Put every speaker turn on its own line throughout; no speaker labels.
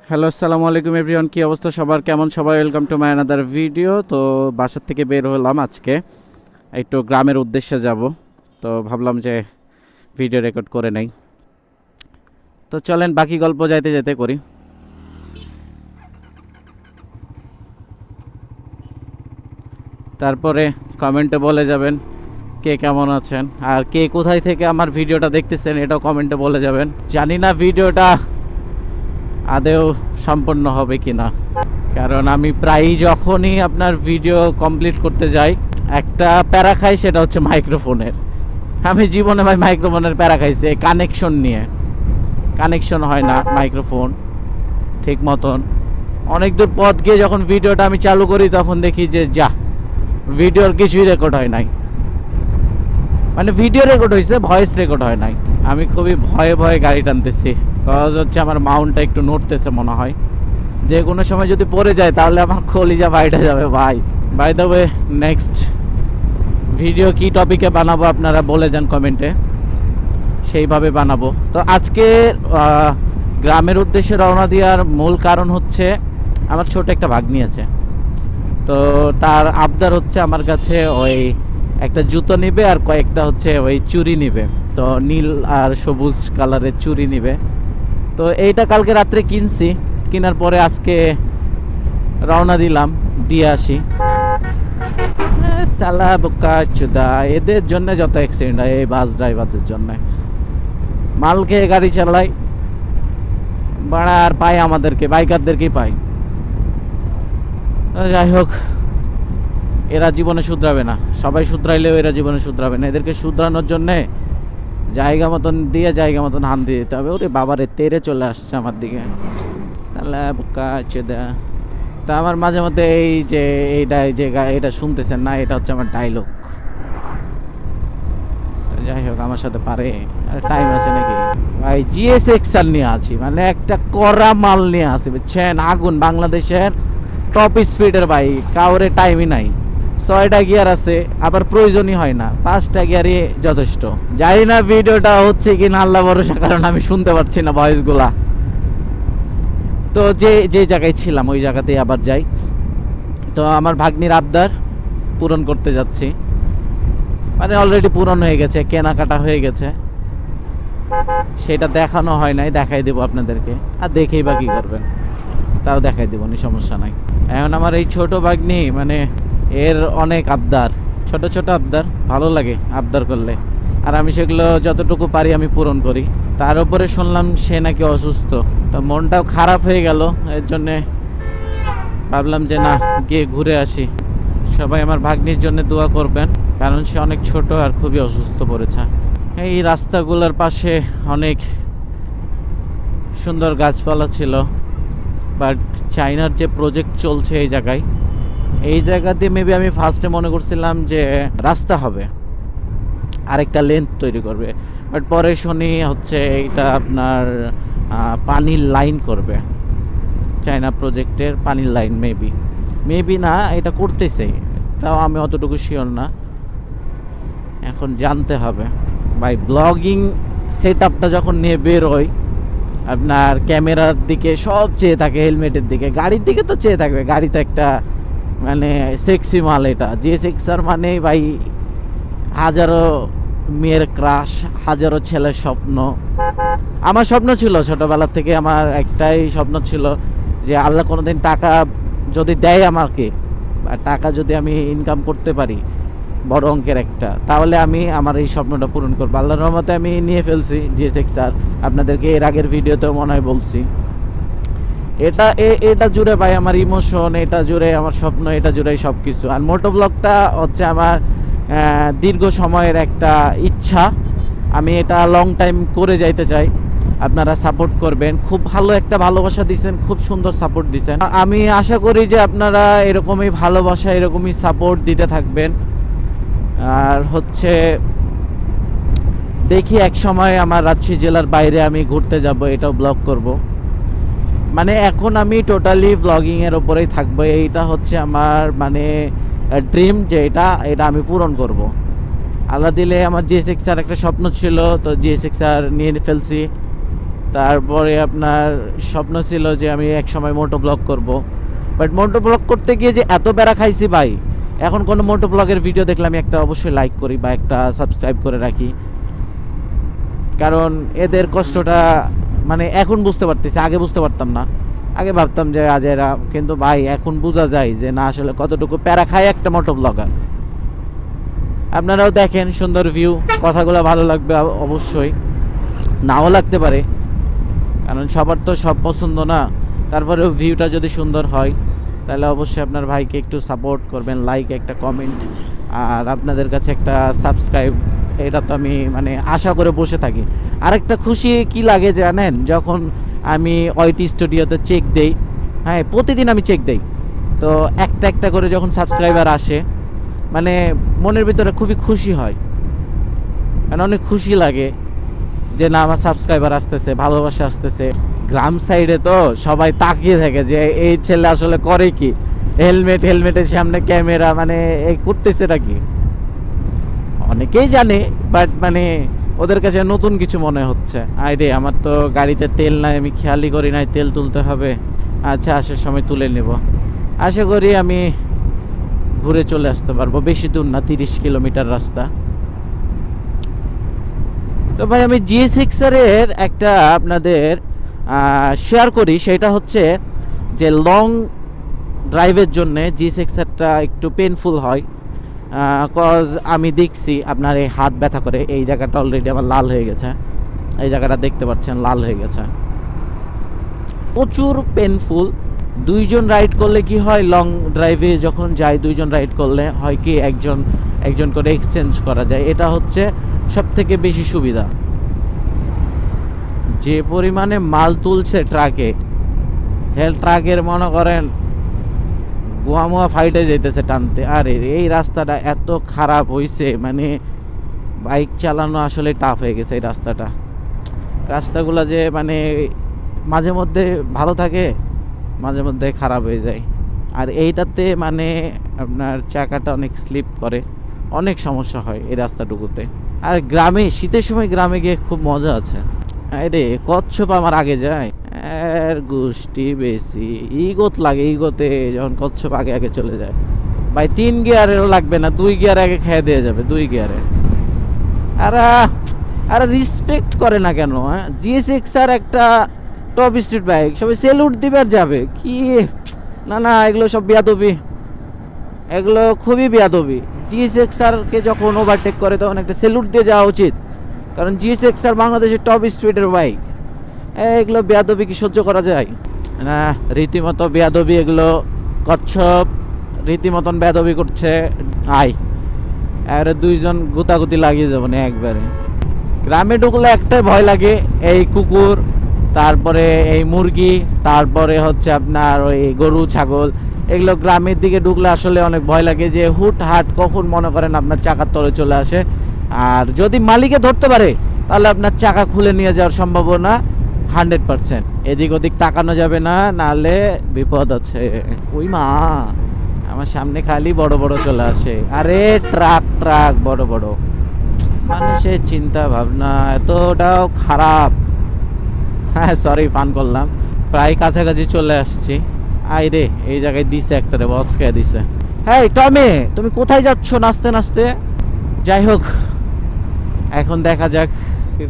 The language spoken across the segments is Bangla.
হ্যালো, আসসালামু আলাইকুম এভরিওয়ান। কি অবস্থা সবার, কেমন সবাই? Welcome to my another video. তো বাসার থেকে বের হলাম আজকে, একটু গ্রামের উদ্দেশ্যে যাব। তো ভাবলাম যে ভিডিও রেকর্ড করে নেই। তো চলেন বাকি গল্প যাইতে যেতে করি। তারপরে কমেন্টে বলে যাবেন কে কেমন আছেন, আর কে কোথায় থেকে আমার ভিডিওটা দেখতেছেন এটাও কমেন্টে বলে যাবেন। জানি না ভিডিওটা আদেও সম্পূর্ণ হবে কি না, কারণ আমি প্রায়ই যখনই আপনার ভিডিও কমপ্লিট করতে যাই একটা প্যারা খাই, সেটা হচ্ছে মাইক্রোফোনের। আমি জীবনে ভাই মাইক্রোফোনের প্যারা খাইছি, কানেকশন নিয়ে। কানেকশন হয় না মাইক্রোফোন ঠিক মতন। অনেক দূর পথ গিয়ে যখন ভিডিওটা আমি চালু করি তখন দেখি যে যা, ভিডিওর কিছুই রেকর্ড হয় নাই। মানে ভিডিও রেকর্ড হয়েছে, ভয়েস রেকর্ড হয় নাই। আমি খুবই ভয়ে ভয়ে গাড়ি টানতেছি, কজ হচ্ছে আমার মাউন্টটা একটু নড়তেছে মনে হয়। যে কোনো সময় যদি পড়ে যায় তাহলে আমার কলিজা বাইরে যাবে ভাই। By the way, next video কি টপিকে বানাবো আপনারা বলে যান কমেন্টে, সেইভাবে বানাবো। তো আজকে গ্রামের উদ্দেশ্যে রওনা দেওয়ার মূল কারণ হচ্ছে আমার ছোট একটা ভাগ্নি আছে। তো তার আবদার হচ্ছে আমার কাছে ওই একটা জুতো নিবে আর কয়েকটা হচ্ছে ওই চুড়ি নিবে। তো নীল আর সবুজ কালারের চুড়ি নিবে। তো এইটা কালকে রাত্রে কিনছি, কেনার পরে আজকে রওনা দিলাম, দিয়ে আসি। সালা বোকা চুদা, এদের জন্য যত অ্যাক্সিডেন্ট হয়, এই বাস ড্রাইভারদের জন্য। মাল খেয়ে গাড়ি চালাই বাড়া, আর পাই আমাদেরকে, বাইকারদেরকেই পাই। যাই হোক, এরা জীবনে শুধরাবে না। সবাই শুধরাইলেও এরা জীবনে শুধরাবে না। এদেরকে শুধরানোর জন্যে জায়গা মতন দিয়ে জায়গা মতন হান দিয়ে দিতে হবে। ওরে বাবারে, তেরে চলে আসছে আমার দিকে, সালা বোকা চুদা। তা আমার মাঝে মধ্যে এই যে এটা শুনতেছেন না, এটা হচ্ছে আমার ডায়লগ। যাই হোক, আমার সাথে পারে, টাইম আছে নাকি ভাই? GSX-R নিয়ে আছি, মানে একটা কড়া মাল নিয়ে আছি, বুঝছেন? আগুন, বাংলাদেশের টপ স্পিডের বাইক, কাউরে টাইমই নাই। 6টা গিয়ার আছে, আবার প্রয়োজনই হয় না, 5টা গিয়ারই যথেষ্ট। জানি না ভিডিওটা হচ্ছে কি না, আল্লাহ ভরসা, কারণ আমি শুনতে পাচ্ছি না ভয়েসগুলা। তো যে জায়গায় ছিলাম ওই জায়গাতেই আবার যাই। তো আমার ভাগ্নির আবদার পূরণ করতে যাচ্ছি, মানে অলরেডি পূরণ হয়ে গেছে, কেনাকাটা হয়ে গেছে। সেটা দেখানো হয় নাই, দেখাই দেবো আপনাদেরকে। আর দেখেই বা কী করবেন, তাও দেখাই দেবো, নি সমস্যা নাই। এখন আমার এই ছোট ভাগ্নি, মানে এর অনেক আবদার, ছোট ছোট আবদার, ভালো লাগে আবদার করলে। আর আমি সেগুলো যতটুকু পারি আমি পূরণ করি। তার উপরে শুনলাম সে নাকি অসুস্থ, তো মনটাও খারাপ হয়ে গেল। এর জন্যে ভাবলাম যে না, গিয়ে ঘুরে আসি। সবাই আমার ভাগ্নির জন্য দোয়া করবেন, কারণ সে অনেক ছোট আর খুবই অসুস্থ পড়েছে। এই রাস্তাগুলোর পাশে অনেক সুন্দর গাছপালা ছিল, বাট চায়নার যে প্রজেক্ট চলছে এই জায়গা দিয়ে মেবি আমি ফার্স্টে মনে করছিলাম যে রাস্তা হবে, আরেকটা লেন্থ তৈরি করবে। বাট পরে শুনি হচ্ছে এটা আপনার পানির লাইন করবে, চায়না প্রজেক্টের পানির লাইন। মেবি না, এটা করতেছে, তাও আমি অতটুকু শিওর না, এখন জানতে হবে। ভাই ব্লগিং সেট আপটা যখন নিয়ে বের হই, আপনার ক্যামেরার দিকে সব চেয়ে থাকে, হেলমেটের দিকে, গাড়ির দিকে তো চেয়ে থাকবে। গাড়ি তো একটা মানে সেক্সি মাল। এটা GSX-R মানে ভাই হাজারো মেয়ের ক্রাশ, হাজারো ছেলের স্বপ্ন। আমার স্বপ্ন ছিল ছোটবেলা থেকে, আমার একটাই স্বপ্ন ছিল যে আল্লাহ কোনোদিন টাকা যদি দেয় আমাকে, বা টাকা যদি আমি ইনকাম করতে পারি বড় অঙ্কের একটা, তাহলে আমি আমার এই স্বপ্নটা পূরণ করবো। আল্লাহর রহমতে আমি নিয়ে ফেলছি GSX-R। আপনাদেরকে এর আগের ভিডিওতেও মনে হয় বলছি। এটা জুড়ে ভাই আমার ইমোশন, এটা জুড়ে আমার স্বপ্ন, এটা জুড়ে সব কিছু। আর মোটো ব্লগটা হচ্ছে আমার দীর্ঘ সময়ের একটা ইচ্ছা। আমি এটা লং টাইম করে যাইতে চাই। আপনারা সাপোর্ট করবেন, খুব ভালো একটা ভালোবাসা দিচ্ছেন, খুব সুন্দর সাপোর্ট দিচ্ছেন। আমি আশা করি যে আপনারা এরকমই ভালোবাসা, এরকমই সাপোর্ট দিতে থাকবেন। আর হচ্ছে দেখি এক সময় আমার রাজশাহী জেলার বাইরে আমি ঘুরতে যাব, এটাও ব্লগ করব। মানে এখন আমি টোটালি ব্লগিংয়ের ওপরেই থাকবো। এইটা হচ্ছে আমার মানে ড্রিম, যে এটা আমি পূরণ করব। আল্লাহ দিলে আমার GSX-R একটা স্বপ্ন ছিল, তো GSX-R নিয়ে ফেলছি। তারপরে আপনার স্বপ্ন ছিল যে আমি এক সময় মোটো ব্লগ করব, বাট মোটো ব্লগ করতে গিয়ে যে এত প্যারা খাইছি ভাই, এখন কোনো মোটো ব্লগের ভিডিও দেখলে আমি একটা অবশ্যই লাইক করি বা একটা সাবস্ক্রাইব করে রাখি, কারণ এদের কষ্টটা মানে এখন বুঝতে পারতেছি, আগে বুঝতে পারতাম না। আগে ভাবতাম যে আজেরা, কিন্তু ভাই এখন বোঝা যায় যে না আসলে কতটুকু প্যারা খায় একটা মোটো ব্লগার। আপনারাও দেখেন, সুন্দর ভিউ, কথাগুলো ভালো লাগবে অবশ্যই, নাও লাগতে পারে, কারণ সবার তো সব পছন্দ না। তারপরেও ভিউটা যদি সুন্দর হয় তাহলে অবশ্যই আপনার ভাইকে একটু সাপোর্ট করবেন, লাইক, একটা কমেন্ট, আর আপনাদের কাছে একটা সাবস্ক্রাইব, এটা তো আমি মানে আশা করে বসে থাকি। আরেকটা খুশি কি লাগে জানেন, যখন আমি ওয়াইটি স্টুডিওতে চেক দেই, হ্যাঁ প্রতিদিন আমি চেক দেই, তো একটা একটা করে যখন সাবস্ক্রাইবার আসে, মানে মনের ভিতরে খুবই খুশি হয়, মানে অনেক খুশি লাগে যে না আমার সাবস্ক্রাইবার আসতেছে, ভালোবাসা আসতেছে। গ্রাম সাইডে তো সবাই তাকিয়ে থাকে যে এই ছেলে আসলে করে কি, হেলমেটের সামনে ক্যামেরা, মানে এই করতেছেটা কি। অনেকেই জানে, বাট মানে ওদের কাছে নতুন কিছু মনে হচ্ছে। আরে আমার তো গাড়িতে তেল নাই, আমি খেয়ালই করি নাই তেল তুলতে হবে। আচ্ছা আসার সময় তুলে নেব। আশা করি আমি ঘুরে চলে আসতে পারবো, বেশি দূর না, 30 কিলোমিটার রাস্তা। তো ভাই আমি GS6R এর একটা আপনাদের শেয়ার করি, সেটা হচ্ছে যে লং ড্রাইভের জন্য GS6R একটু পেনফুল হয়, কজ আমি দেখছি আপনার এই হাত ব্যথা করে, এই জায়গাটা অলরেডি আমার লাল হয়ে গেছে, এই জায়গাটা দেখতে পাচ্ছেন লাল হয়ে গেছে, প্রচুর পেনফুল। দুইজন রাইড করলে কি হয়, লং ড্রাইভে যখন যাই দুইজন রাইড করলে হয় কি একজন করে এক্সচেঞ্জ করা যায়, এটা হচ্ছে সব থেকে বেশি সুবিধা। যে পরিমাণে মাল তুলছে ট্রাকে, ট্রাকের মনে করেন গোয়ামোয়া ফাইটে যেতেছে টানতে। আর এই রাস্তাটা এত খারাপ হয়েছে, মানে বাইক চালানো আসলে টাফ হয়ে গেছে এই রাস্তাগুলো যে মানে মাঝে মধ্যে ভালো থাকে, মাঝে মধ্যে খারাপ হয়ে যায়। আর এইটাতে মানে আপনার চাকাটা অনেক স্লিপ করে, অনেক সমস্যা হয় এই রাস্তাটুকুতে। আর গ্রামে শীতের সময় গ্রামে গিয়ে খুব মজা আছে। আরে কচ্ছপ আমার আগে যায়, এর গোষ্ঠী বেশি ইগোত লাগে, ইগোতে যখন কচ্ছপ আগে আগে চলে যায় ভাই, 3 গিয়ারেরও লাগবে না, 2 গিয়ার আগে খেয়ে দিয়ে যাবে, 2 গিয়ারে। আর রেসপেক্ট করে না কেন? হ্যাঁ, GS6R একটা টপ স্পিড বাইক, সবাই সেলুট দিবে আর যাবে কি? না এগুলো সব বেয়াদবি, এগুলো খুবই বেয়াদবি। GS6R কে যখন ওভারটেক করে তখন একটা সেলুট দিয়ে যাওয়া উচিত, কারণ GS6R বাংলাদেশের টপ স্পিডের বাইক। এগুলো বেয়াদবি কি সহ্য করা যায়? না, রীতিমতো বেয়াদবি এগুলো। কচ্ছপ রীতিমতন বেয়াদবি করছে। আর দুইজন গুতাগুতি লাগিয়ে যাবো না একবারে। গ্রামে ঢুকলে একটাই ভয় লাগে, এই কুকুর, তারপরে এই মুরগি, তারপরে হচ্ছে আপনার ওই গরু ছাগল, এগুলো গ্রামের দিকে ঢুকলে আসলে অনেক ভয় লাগে যে হুট হাট কখন মনে করেন আপনার চাকার তলে চলে আসে। আর যদি মালিকে ধরতে পারে তাহলে আপনার চাকা খুলে নিয়ে যাওয়ার সম্ভাবনা 100%। এদিক ওদিক তাকানো যাবে না, নাহলে বিপদ আছে। ওই মা, আমার সামনে খালি বড় বড় চলে আসে। আরে ট্রাক বড় বড়, মানুষের চিন্তা ভাবনা এতটাও খারাপ। হ্যাঁ সরি, ফান করলাম। প্রায় কাছাকাছি চলে আসছি। আই রে, এই জায়গায় দিছে একটা রে, বক্স খেয়ে দিছে। হ্যাঁ টমে, তুমি কোথায় যাচ্ছ নাচতে নাচতে? যাই হোক, এখন দেখা যাক,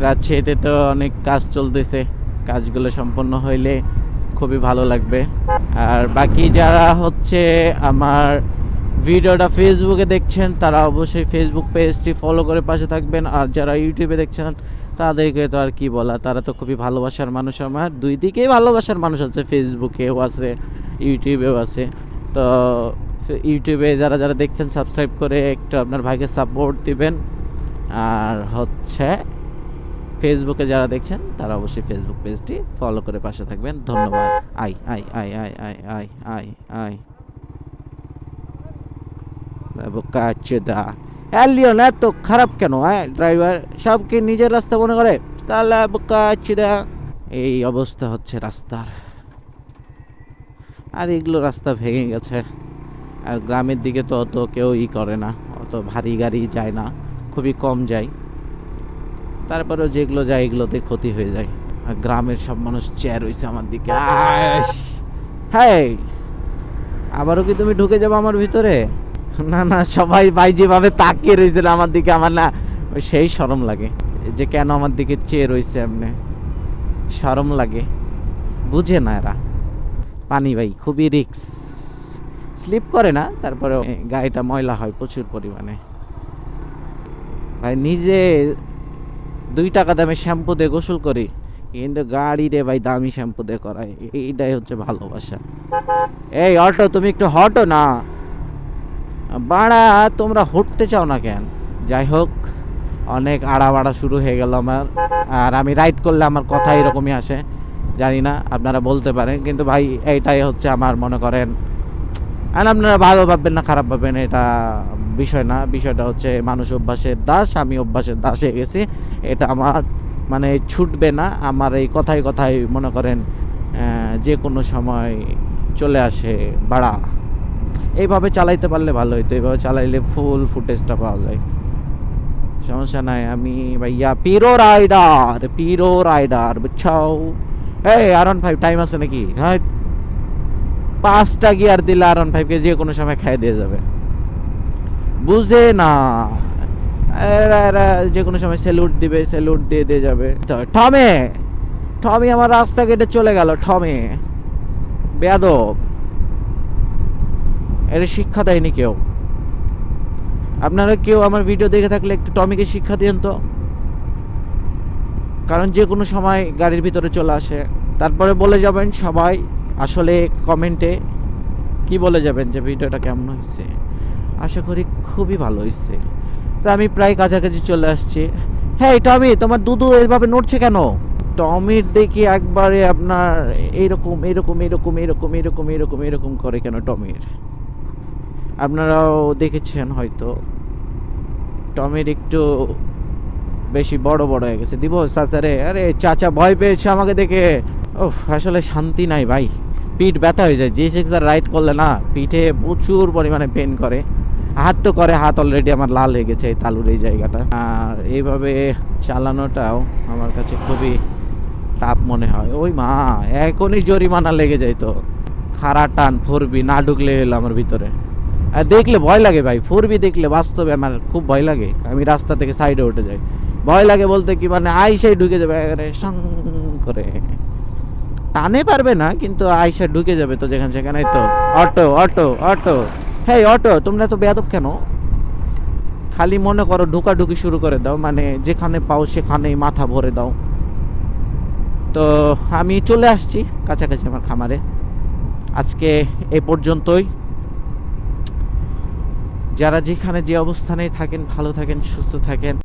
রাজশাহীতে তো অনেক কাজ চলতেছে, কাজগুলো সম্পন্ন হইলে খুবই ভালো লাগবে। আর বাকি যারা হচ্ছে আমার ভিডিওটা ফেসবুকে দেখছেন তারা অবশ্যই ফেসবুক পেজটি ফলো করে পাশে থাকবেন। আর যারা ইউটিউবে দেখছেন তাদেরকে তো আর কি বলা, তারা তো খুবই ভালোবাসার মানুষ। আমার দুই দিকেই ভালোবাসার মানুষ আছে, ফেসবুকেও আছে, ইউটিউবেও আছে। তো ইউটিউবে যারা যারা দেখছেন সাবস্ক্রাইব করে একটু আপনার ভাইকে সাপোর্ট দিবেন। আর হচ্ছে ফেসবুকে যারা দেখছেন তারা অবশ্যই ফেসবুক পেজটি ফলো করে পাশে থাকবেন। ধন্যবাদ। আই আই আই আই আই আই আই আই বোকাচোদা, লিওন এত খারাপ কেন? ড্রাইভার সবকে নিজের রাস্তা মনে করে, তাহলে বোকাচোদা। এই অবস্থা হচ্ছে রাস্তার। আর এগুলো রাস্তা ভেঙে গেছে। আর গ্রামের দিকে তো অত কেউ করে না, অত ভারী গাড়ি যায় না, খুবই কম যায়। তারপরেও যেগুলো যায় এগুলোতে ক্ষতি হয়ে যায়। আর গ্রামের সব মানুষ চেয়ার হইছে আমার দিকে। হ্যাঁ, আবারও কি তুমি ঢুকে যাবো আমার ভিতরে? না না, সবাই ভাই যেভাবে তাকিয়ে রয়েছিল আমার দিকে, আমার না ওই সেই শরম লাগে যে কেন আমার দিকে চেয়ে রয়েছে, এমনি শরম লাগে। বুঝে না এরা। পানি ভাই খুবই রিক্স, স্লিপ করে না, তারপরে গাড়িটা ময়লা হয় প্রচুর পরিমাণে। ভাই নিজে 2 টাকা দামে শ্যাম্পু দিয়ে গোসল করি, কিন্তু গাড়ি রে ভাই দামি শ্যাম্পু দিয়ে করায়। এইটাই হচ্ছে ভালোবাসা। এই অটো, তুমি একটু হটো না বাড়া, তোমরা হটতে চাও না কেন? যাই হোক, অনেক আড়াবাড়া শুরু হয়ে গেল আমার। আর আমি রাইড করলে আমার কথা এরকমই আসে, জানি না, আপনারা বলতে পারেন, কিন্তু ভাই এইটাই হচ্ছে আমার, মনে করেন। আর আপনারা ভালো ভাববেন না খারাপ ভাববেন, এটা বিষয় না। বিষয়টা হচ্ছে মানুষ অভ্যাসের দাস, আমি অভ্যাসের দাস হয়ে গেছি। এটা আমার মানে ছুটবে না। আমার এই কথায় কথায় মনে করেন যে কোনো সময় চলে আসে বাড়া। এইভাবে চালাইতে পারলে ভালো হইতো, এইভাবে চালাইলে ফুল ফুটেজটা পাওয়া যায়। সমস্যা নাই, আমি ভাইয়া পিরো রাইডার বুঝছাও। এই R15 টাইম আছে নাকি? হ্যাঁ, 5টা গিয়ার দিলে R15 কে যে কোনো সময় খাই দিয়ে যাবে, বুঝে না। যে কোনো সময় স্যালুট দিবে, স্যালুট দিয়ে দিয়ে যাবে। টমে টমি আমার রাস্তা কেটে চলে গেল, টমে বেয়াদব। এর শিক্ষা দেয়নি কেউ। আপনারা কেউ আমার ভিডিও দেখে থাকলে একটু টমিকে শিক্ষা দিয়েন তো, কারণ যে কোনো সময় গাড়ির ভিতরে চলে আসে। তারপরে বলে যাবেন সবাই, আসলে কমেন্টে কি বলে যাবেন যে ভিডিওটা কেমন হয়েছে। আশা করি খুবই ভালো হয়েছে। তো আমি প্রায় কাছাকাছি চলে আসছি। হ্যাঁ টমি, তোমার দুধু এইভাবে নড়ছে কেন? টমির দেখি একবারে আপনার এইরকম এরকম এরকম এরকম এরকম এরকম এরকম করে কেন টমির? আপনারাও দেখেছেন হয়তো, টমির একটু বেশি বড় বড় হয়ে গেছে। দিব চাচারে? আরে চাচা ভয় পেয়েছে আমাকে দেখে। ওহ, আসলে শান্তি নাই ভাই, পিঠ ব্যথা হয়ে যায়। G6 রাইড করলে না পিঠে প্রচুর পরিমাণে পেন করে। হাত তো করে, হাত অলরেডি আমার লাল হয়ে গেছে এই তালুর এই জায়গাটা। আর এইভাবে চালানোটাও আমার কাছে খুবই টাফ মনে হয়। ওই মা, এখনই জরিমানা লেগে যায় তো। খাড়া টান 4B না ঢুকলে হলো আমার ভিতরে। আর দেখলে ভয় লাগে ভাই, 4B দেখলে বাস্তবে আমার খুব ভয় লাগে। আমি রাস্তা থেকে সাইডে উঠে যাই। ভয় লাগে বলতে কি, মানে আইসাই ঢুকে যাবে সং করে। টানে পারবে না, কিন্তু আইসা ঢুকে যাবে তো যেখানে সেখানে। তো অটো অটো অটো, হ্যাঁ অটো, তোমরা তো বেয়াদব কেন? খালি মনে করো ঢুকাঢুকি শুরু করে দাও, মানে যেখানে পাও সেখানেই মাথা ভরে দাও। তো আমি চলে আসছি কাছাকাছি আমার খামারে। আজকে এই পর্যন্তই। যারা যেখানে যে অবস্থানেই থাকেন, ভালো থাকেন, সুস্থ থাকেন।